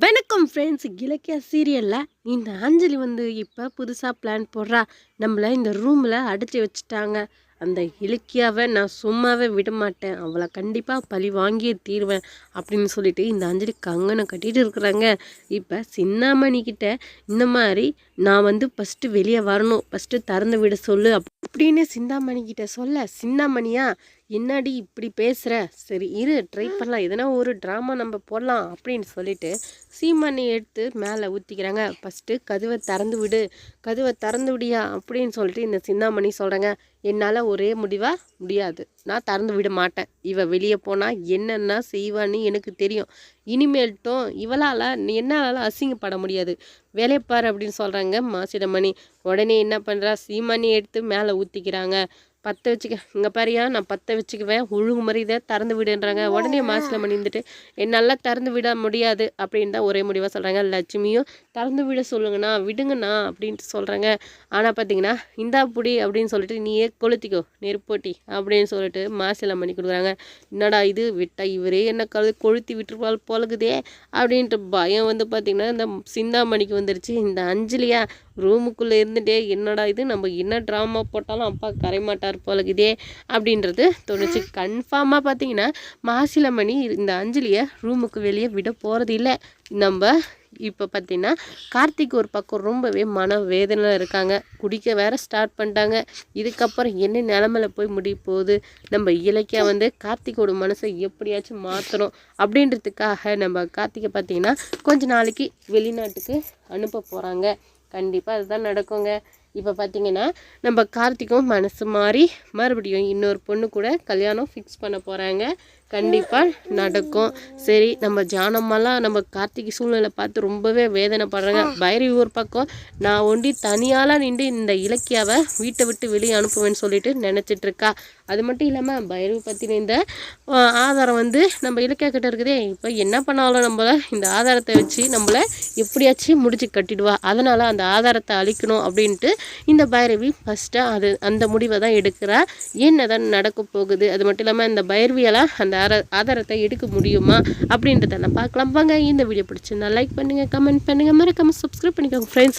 வணக்கம் ஃப்ரெண்ட்ஸ். இலக்கியா சீரியலில் இந்த அஞ்சலி இப்போ புதுசாக பிளான் போடுறா. நம்மளை இந்த ரூமில் அடைச்சி வச்சுட்டாங்க. அந்த இலக்கியாவை நான் சும்மாவே விட மாட்டேன், அவளை கண்டிப்பாக பழி வாங்கியே தீருவேன் அப்படின்னு சொல்லிட்டு இந்த அஞ்சலி கங்கனை கட்டிட்டு இருக்கிறாங்க. இப்போ சின்னாமணிக்கிட்ட இந்த மாதிரி நான் ஃபஸ்ட்டு வெளியே வரணும், ஃபஸ்ட்டு திறந்து விட சொல்லு அப்படின்னு சிந்தாமணிக்கிட்ட சொல்ல, சின்னாமணியா என்னடி இப்படி பேசுகிற, சரி இரு ட்ரை பண்ணலாம், எதனா ஒரு ட்ராமா நம்ம போடலாம் அப்படின்னு சொல்லிட்டு சீமானி எடுத்து மேலே ஊற்றிக்கிறாங்க. ஃபஸ்ட்டு கதவை திறந்து விடு, கதவை திறந்து விடியா அப்படின்னு சொல்லிட்டு இந்த சிந்தாமணி சொல்கிறாங்க. என்னால் ஒரே முடிவாக முடியாது, நான் திறந்து விட மாட்டேன். இவள் வெளியே போனால் என்னென்னா செய்வான்னு எனக்கு தெரியும். இனிமேல்ட்டும் இவளால் என்னால் அசிங்கப்பட முடியாது, வேலைப்பார் அப்படின்னு சொல்கிறாங்க மாசிடமணி. உடனே என்ன பண்ணுறா, சீமானி எடுத்து மேலே ஊற்றிக்கிறாங்க. பற்ற வச்சுக்க, இங்கே பாரியா நான் பற்ற வச்சுக்குவேன், ஒழுங்குமுறை இதை திறந்து விடுன்றாங்க. உடனே மாசிலமணி என்னால் திறந்து விட முடியாது அப்படின்னு தான் ஒரே முடிவாக சொல்கிறாங்க. லட்சுமியும் திறந்து விட சொல்லுங்கண்ணா, விடுங்கண்ணா அப்படின்ட்டு சொல்கிறாங்க. ஆனால் பார்த்தீங்கன்னா இந்தா புடி அப்படின்னு சொல்லிட்டு நீயே கொளுத்திக்கோ நெருப்போட்டி அப்படின்னு சொல்லிட்டு மாசிலமணி கொடுக்குறாங்க. என்னடா இது, விட்டா இவரே என்ன கொளுத்தி விட்டுருப்பாள் போலகுதே அப்படின்ட்டு பயம் பார்த்திங்கன்னா இந்த சிந்தாமணிக்கு வந்துருச்சு. இந்த அஞ்சலியா ரூமுக்குள்ளே இருந்துட்டே என்னடா இது, நம்ம என்ன ட்ராமா போட்டாலும் அப்பா கரைமாட்டார் போலகுதே அப்படின்றது தோணுச்சு. கன்ஃபார்மாக பார்த்தீங்கன்னா மாசிலமணி இந்த அஞ்சலியை ரூமுக்கு வெளியே விட போகிறது இல்லை. நம்ம இப்போ பார்த்தீங்கன்னா கார்த்திக் ஒரு பக்கம் ரொம்பவே மன வேதனையில் இருக்காங்க, குடிக்க வேற ஸ்டார்ட் பண்ணிட்டாங்க. இதுக்கப்புறம் என்ன நிலமையில போய் முடிய போகுது, நம்ம இலக்கியா கார்த்திகோட மனசை எப்படியாச்சும் மாற்றணும் அப்படின்றதுக்காக நம்ம கார்த்திகை பார்த்தீங்கன்னா கொஞ்ச நாளைக்கு வெளிநாட்டுக்கு அனுப்ப போகிறாங்க. கண்டிப்பாக அதுதான் நடக்குங்க. இப்போ பார்த்திங்கன்னா நம்ம கார்த்திக்கும் மனசு மாறி மறுபடியும் இன்னொரு பொண்ணு கூட கல்யாணம் ஃபிக்ஸ் பண்ண போகிறாங்க. கண்டிப்பாக நடக்கும். சரி, நம்ம ஜானம்மாலாம் நம்ம கார்த்திகை சூழ்நிலை பார்த்து ரொம்பவே வேதனைப்படுறாங்க. பைரவி ஒரு பக்கம் நான் ஒண்டி தனியால் நின்று இந்த இலக்கியாவை வீட்டை விட்டு வெளியே அனுப்புவேன்னு சொல்லிட்டு நினச்சிட்ருக்கா. அது மட்டும் இல்லாமல் பைரவி பற்றின இந்த ஆதாரம் நம்ம இலக்கியா கிட்ட இருக்குதே, இப்போ என்ன பண்ணாலும் நம்மளை இந்த ஆதாரத்தை வச்சு நம்மளை எப்படியாச்சும் முடிச்சு கட்டிடுவா. அதனால் அந்த ஆதாரத்தை அழிக்கணும் அப்படின்ட்டு இந்த பைரவி ஃபஸ்ட்டு அந்த முடிவை தான் எடுக்கிறா. என்ன தான் நடக்க போகுது, அது மட்டும் இல்லாமல் இந்த பைரவியால் அந்த ஆதாரத்தை எடுக்க முடியுமா அப்படின்றதெல்லாம் பார்க்கலாம் வாங்க. இந்த வீடியோ பிடிச்சிருந்தா லைக் பண்ணுங்கள், கமெண்ட் பண்ணுங்கள், மறக்காமல் சப்ஸ்கிரைப் பண்ணிக்கோங்க ஃப்ரெண்ட்ஸ்.